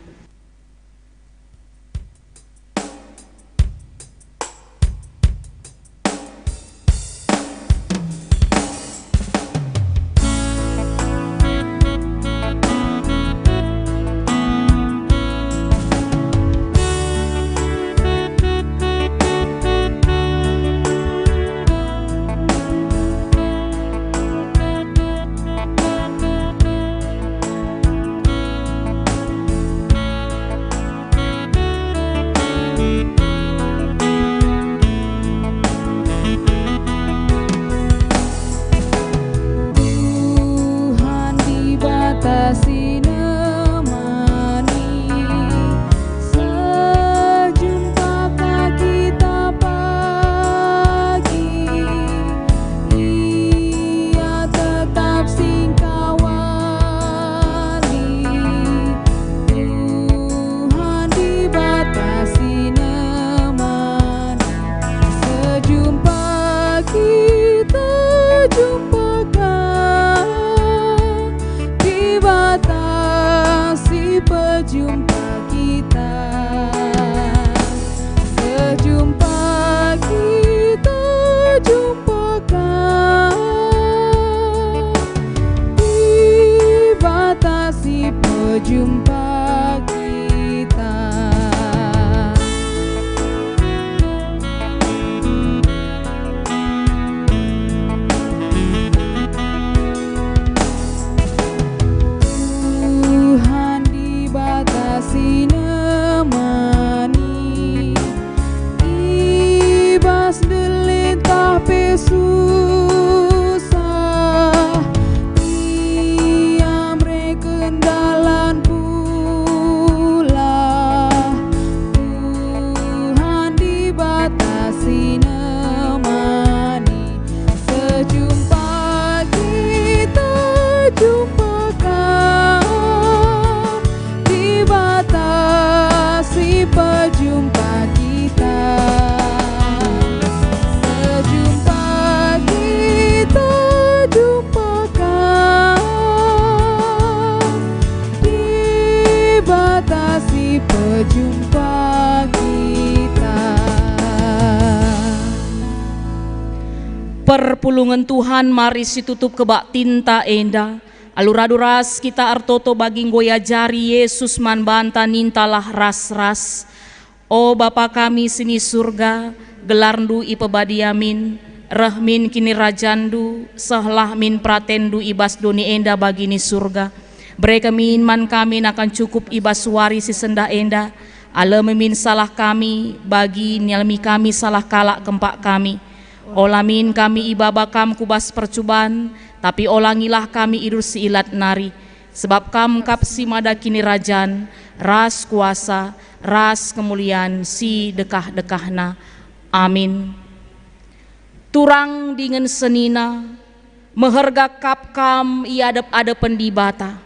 Sejumpa kita jumpakan, dibatasi perjumpa kita. Sejumpa kita jumpakan, dibatasi perjumpa kita. Perpulungan Tuhan mari situtup kebak tinta enda. Aluraduras kita artoto baging goya jari Yesus man banta nintalah ras-ras. O Bapa kami sini surga, gelarndu ipebadiamin, rahmin kini rajandu, sahlah min pratendu ibas doni enda bagini surga. Mereka min man kami akan cukup ibas wari si senda enda, ala memin salah kami, bagi nyalmi kami salah kalak kempak kami. Olamin kami ibabakam kubas percubaan, tapi olangilah kami idur si ilat nari. Sebab kam kap si mada kini rajan, ras kuasa, ras kemuliaan si dekah-dekahna. Amin. Turang dengan senina, meherga kap kam iadep-adepen di bata.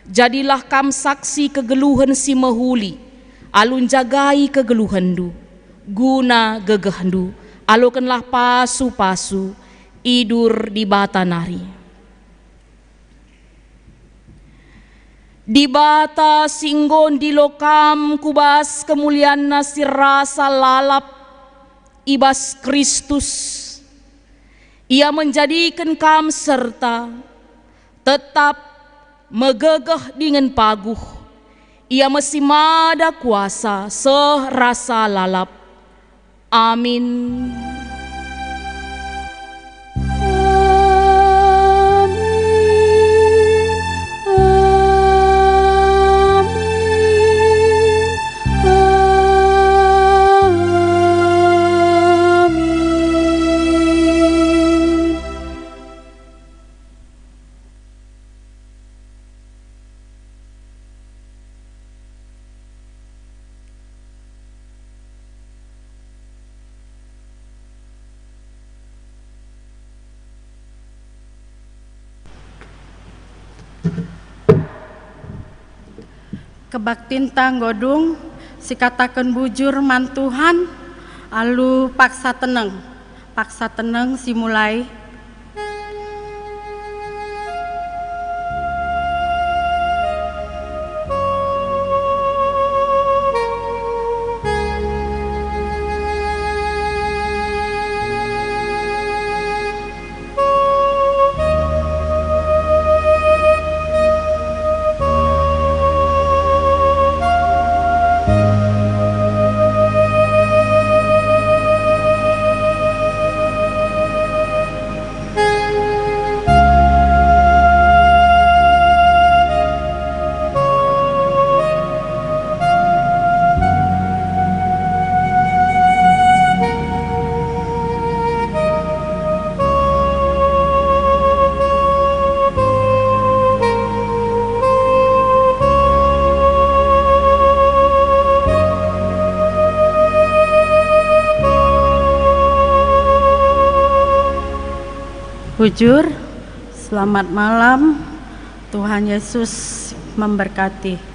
Jadilah kam saksi kegeluhan si mehuli, alun jagai kegeluhandu, guna gegehandu. Alukanlah pasu-pasu idur di bata nari. Di bata singgon di lokam kubas kemuliaan nasi rasa lalap ibas Kristus. Ia menjadikan kam serta tetap megegeh dengan paguh. Ia masih mada kuasa serasa lalap. Amin. Kebaktinta godung sikatakan bujur man Tuhan, alu paksa tenang simulai. Bujur, selamat malam. Tuhan Yesus memberkati.